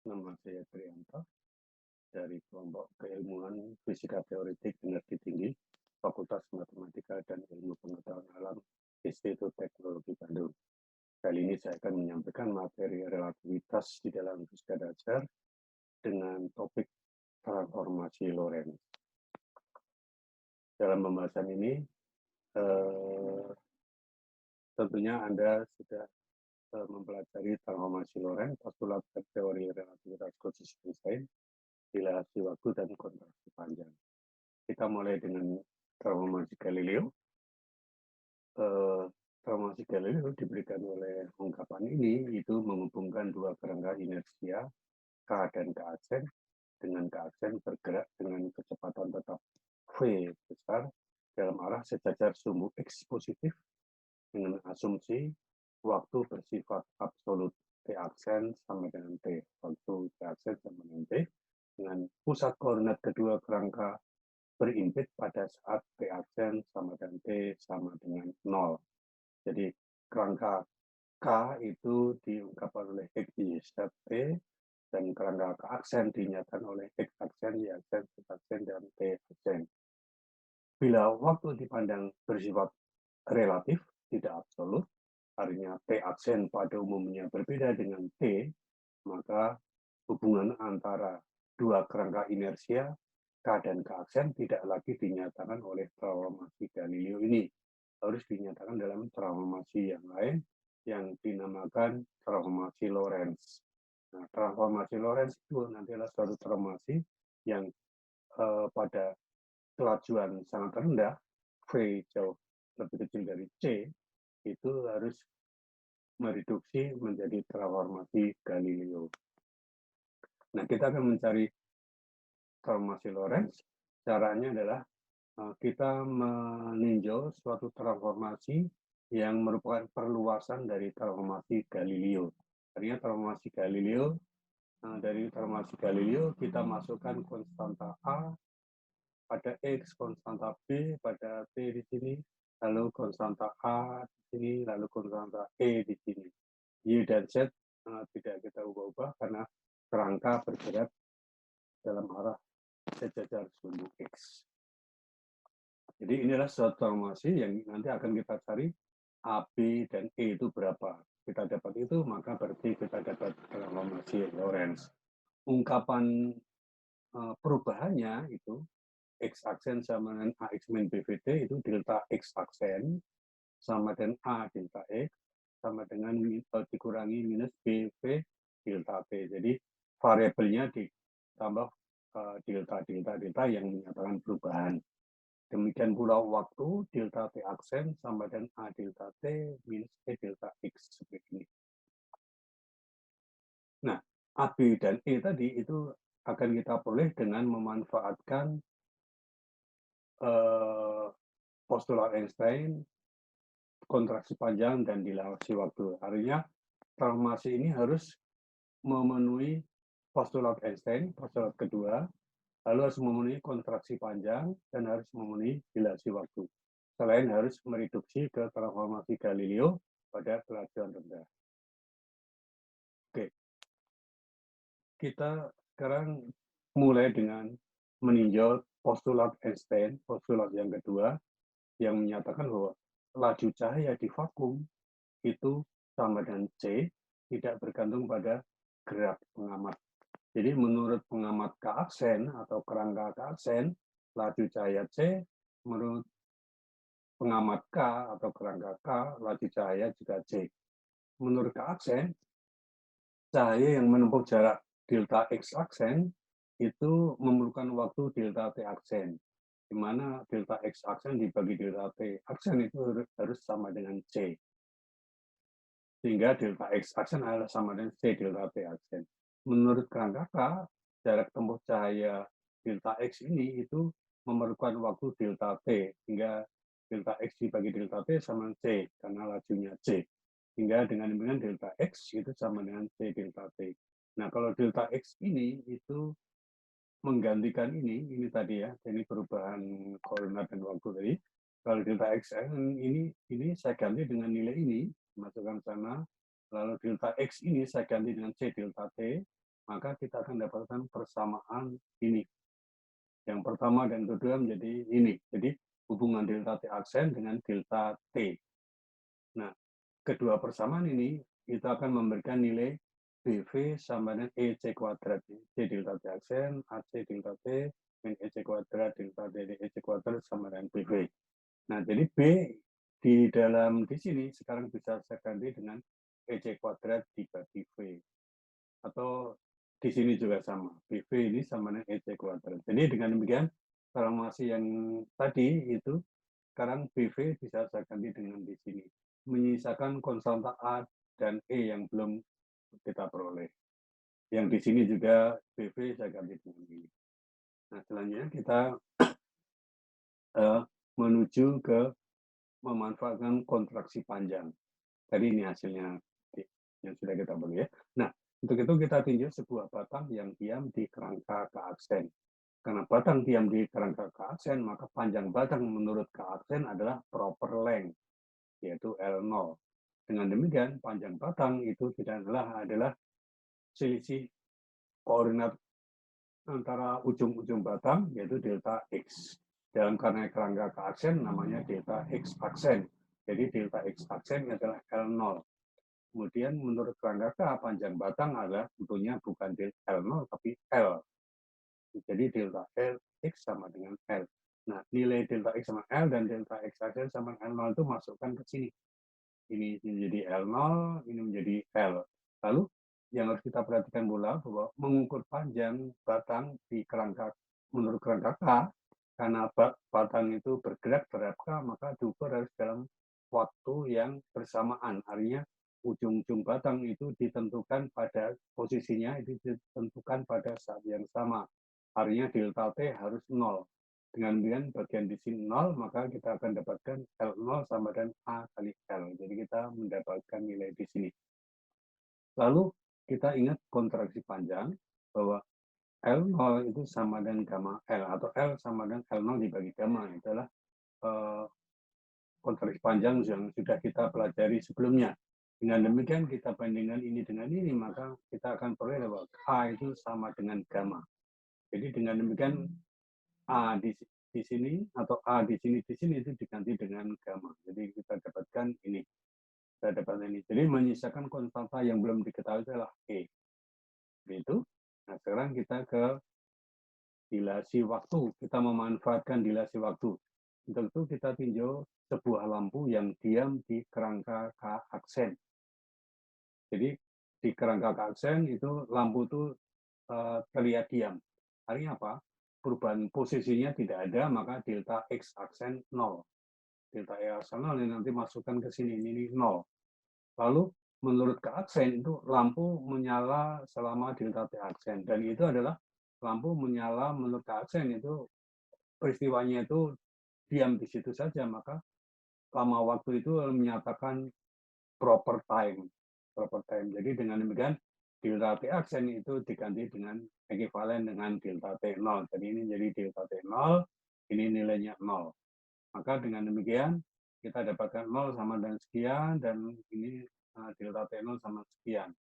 Nama saya Trianto dari kelompok keilmuan Fisika Teoretik Energi Tinggi, Fakultas Matematika dan Ilmu Pengetahuan Alam, Institut Teknologi Bandung. Kali ini saya akan menyampaikan materi relativitas di dalam fisika dasar dengan topik transformasi Lorentz. Dalam pembahasan ini, tentunya Anda sudah mempelajari transformasi Lorentz, postulat teori relativitas khusus Einstein, dilasi waktu dan kontraksi panjang. Kita mulai dengan transformasi Galileo. Transformasi Galileo diberikan oleh ungkapan ini, itu menghubungkan dua kerangka inersia K dan K aksen, dengan K aksen bergerak dengan kecepatan tetap V besar dalam arah sejajar sumbu X positif dengan asumsi waktu bersifat absolut T aksen sama dengan T, waktu T aksen sama dengan T, dengan pusat koordinat kedua kerangka berimpit pada saat T aksen sama dengan T sama dengan 0. Jadi kerangka K itu diungkapkan oleh X, Y, Z, T, dan kerangka K aksen dinyatakan oleh X aksen, Y aksen, Z aksen, dan T aksen. Bila waktu dipandang bersifat relatif, tidak absolut, artinya T aksen pada umumnya berbeda dengan T, maka hubungan antara dua kerangka inersia K dan K aksen tidak lagi dinyatakan oleh transformasi Galileo ini. Harus dinyatakan dalam transformasi yang lain yang dinamakan transformasi Lorentz. Nah, transformasi Lorentz itu nanti adalah suatu transformasi yang pada kelajuan sangat rendah, V jauh lebih kecil dari C, itu harus mereduksi menjadi transformasi Galileo. Nah, kita akan mencari transformasi Lorentz. Caranya adalah kita meninjau suatu transformasi yang merupakan perluasan dari transformasi Galileo. Artinya transformasi Galileo, dari transformasi Galileo kita masukkan konstanta A pada X, konstanta B pada T di sini, lalu konstanta A di sini, lalu konstanta E di sini. Y dan Z tidak kita ubah-ubah karena kerangka bergerak dalam arah sejajar sumbu X. Jadi inilah suatu transformasi yang nanti akan kita cari A, B, dan E itu berapa. Kita dapat itu, maka berarti kita dapat transformasi Lorentz. Ungkapan perubahannya itu, X aksen sama dengan AX min BVT, itu delta X aksen sama dengan A delta X, sama dengan dikurangi minus BV delta T. Jadi variabelnya ditambah delta yang menyatakan perubahan. Demikian pula waktu delta T aksen sama dengan A delta T minus E delta X seperti ini. Nah, A, B, dan E tadi itu akan kita peroleh dengan memanfaatkan postulat Einstein, kontraksi panjang, dan dilasi waktu. Artinya, transformasi ini harus memenuhi postulat Einstein, postulat kedua, lalu harus memenuhi kontraksi panjang, dan harus memenuhi dilasi waktu. Selain harus mereduksi ke transformasi Galileo pada kelajuan rendah. Oke, kita sekarang mulai dengan meninjau postulat Einstein, postulat yang kedua, yang menyatakan bahwa laju cahaya di vakum itu sama dengan C, tidak bergantung pada gerak pengamat. Jadi menurut pengamat K aksen atau kerangka K aksen, laju cahaya C, menurut pengamat K atau kerangka K, laju cahaya juga C. Menurut K aksen, cahaya yang menempuh jarak delta X aksen itu memerlukan waktu delta T aksen, di mana delta X aksen dibagi delta T aksen itu harus sama dengan C. Sehingga delta X aksen adalah sama dengan C delta T aksen. Menurut kerangka K, jarak tempuh cahaya delta X ini itu memerlukan waktu delta T, hingga delta X dibagi delta T sama C, karena lajunya C. Hingga dengan demikian delta X itu sama dengan C delta T. Nah, kalau delta X ini itu menggantikan ini tadi ya, ini perubahan koordinat dan waktu tadi. Kalau delta X ini saya ganti dengan nilai ini, masukkan sana, lalu delta X ini saya ganti dengan C delta T, maka kita akan dapatkan persamaan ini. Yang pertama dan kedua menjadi ini. Jadi hubungan delta T aksen dengan delta T. Nah, kedua persamaan ini itu akan memberikan nilai BV sama dengan EC kuadrat. C delta T aksen, AC delta T, min EC kuadrat, delta T EC kuadrat sama dengan BV. Nah, jadi B di sini sekarang bisa saya ganti dengan EC kuadrat dibagi V. Atau di sini juga sama. BV ini sama dengan EC kuadrat. Jadi dengan demikian, transformasi yang tadi itu, sekarang BV bisa saya ganti dengan di sini. Menyisakan konstanta A dan E yang belum kita peroleh. Yang di sini juga BV saya ganti dengan ini. Nah, selanjutnya kita menuju ke memanfaatkan kontraksi panjang. Tadi ini hasilnya yang sudah kita beli ya. Nah, untuk itu kita tinjau sebuah batang yang diam di kerangka keaksen. Karena batang diam di kerangka keaksen, maka panjang batang menurut keaksen adalah proper length, yaitu L0. Dengan demikian, panjang batang itu tidak adalah selisih koordinat antara ujung-ujung batang, yaitu delta X. Dalam kerangka keaksen namanya delta X aksen. Jadi delta X aksen adalah L0. Kemudian menurut kerangka K, panjang batang adalah tentunya bukan L0, tapi L. Jadi delta L X sama dengan L. Nah, nilai delta X sama L dan delta X aksen sama L0 itu masukkan ke sini. Ini menjadi L0, ini menjadi L. Lalu yang harus kita perhatikan pula bahwa mengukur panjang batang di kerangka menurut kerangka K, karena batang itu bergerak terhadap K, maka diukur harus dalam waktu yang bersamaan. Artinya ujung-ujung batang itu ditentukan pada posisinya, itu ditentukan pada saat yang sama. Artinya delta T harus 0. Dengan demikian bagian di sini 0, maka kita akan dapatkan L0 sama dengan A kali L. Jadi kita mendapatkan nilai di sini. Lalu kita ingat kontraksi panjang bahwa L0 itu sama dengan gamma L, atau L sama dengan L0 dibagi gamma. Itu adalah kontraksi panjang yang sudah kita pelajari sebelumnya. Dengan demikian kita bandingkan ini dengan ini, maka kita akan peroleh bahwa K itu sama dengan gamma. Jadi dengan demikian A di sini atau A di sini itu diganti dengan gamma. Jadi kita dapatkan ini. Kita dapatkan ini. Jadi menyisakan konstanta yang belum diketahui adalah E. Itu. Nah, sekarang kita ke dilasi waktu. Kita memanfaatkan dilasi waktu. Untuk itu kita tinjau sebuah lampu yang diam di kerangka K aksen. Jadi di kerangka K aksen itu lampu itu terlihat diam. Artinya apa? Perubahan posisinya tidak ada, maka delta X aksen 0. Delta E aksen 0 ini nanti masukkan ke sini, ini 0. Lalu menurut ke aksen itu lampu menyala selama delta T aksen. Dan itu adalah lampu menyala menurut ke aksen itu peristiwanya itu diam di situ saja, maka lama waktu itu menyatakan proper time. Proper time. Jadi dengan demikian delta T aksen itu diganti dengan ekuivalen dengan delta T0. Jadi ini jadi delta T0, ini nilainya 0. Maka dengan demikian kita dapatkan 0 sama dengan sekian, dan ini delta T0 sama sekian.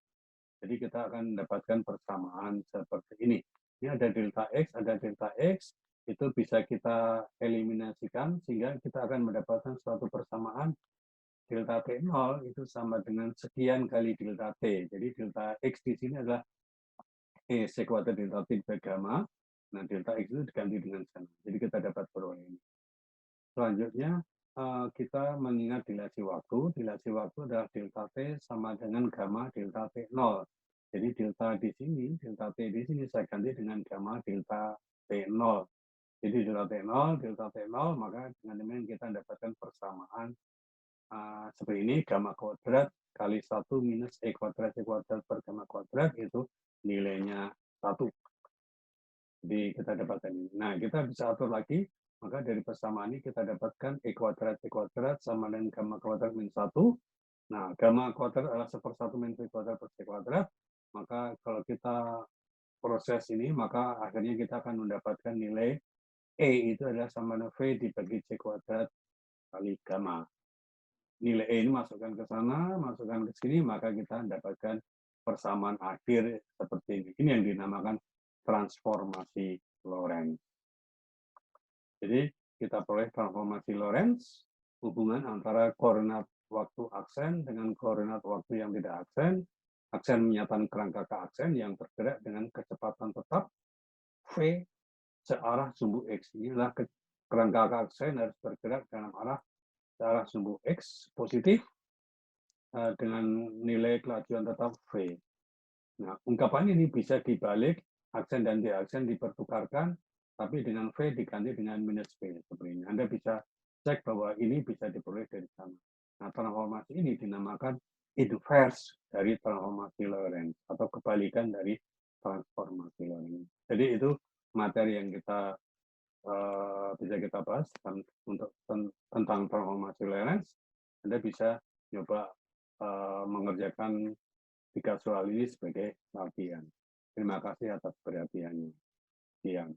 Jadi kita akan mendapatkan persamaan seperti ini. Ini ada delta X, itu bisa kita eliminasikan, sehingga kita akan mendapatkan suatu persamaan delta T0 itu sama dengan sekian kali delta T. Jadi delta X di sini adalah E sekuadrat delta T per gamma. Nah, delta X itu diganti dengan sana. Jadi kita dapat peroleh ini. Selanjutnya, kita mengingat dilasi waktu. Dilasi waktu adalah delta T sama dengan gamma delta T0. Jadi delta di sini, delta T di sini saya ganti dengan gamma delta T0. Jadi delta T0, maka dengan demikian kita mendapatkan persamaan seperti ini, gamma kuadrat kali 1 minus E kuadrat per gamma kuadrat, itu nilainya 1. Jadi kita dapatkan ini. Nah, kita bisa atur lagi, maka dari persamaan ini kita dapatkan E kuadrat sama dengan gamma kuadrat min 1. Nah, gamma kuadrat adalah 1/1 min V kuadrat per C kuadrat. Maka kalau kita proses ini, maka akhirnya kita akan mendapatkan nilai E itu adalah sama dengan V dibagi C kuadrat kali gamma. Nilai E ini masukkan ke sana, masukkan ke sini, maka kita mendapatkan persamaan akhir seperti ini. Ini yang dinamakan transformasi Lorentz. Jadi kita peroleh transformasi Lorentz, hubungan antara koordinat waktu aksen dengan koordinat waktu yang tidak aksen. Aksen menyatakan kerangka ke aksen yang bergerak dengan kecepatan tetap V searah sumbu X. Inilah kerangka ke aksen harus bergerak dalam arah searah sumbu X positif dengan nilai kelajuan tetap V. Nah, ungkapan ini bisa dibalik, aksen dan diaksen dipertukarkan, tapi dengan V diganti dengan minus V. Seperti ini. Anda bisa cek bahwa ini bisa diperoleh dari sana. Nah, transformasi ini dinamakan inverse dari transformasi Lorentz, atau kebalikan dari transformasi Lorentz. Jadi itu materi yang kita bisa kita bahas tentang transformasi Lorentz. Anda bisa coba mengerjakan 3 soal ini sebagai latihan. Terima kasih atas perhatiannya. Sekian.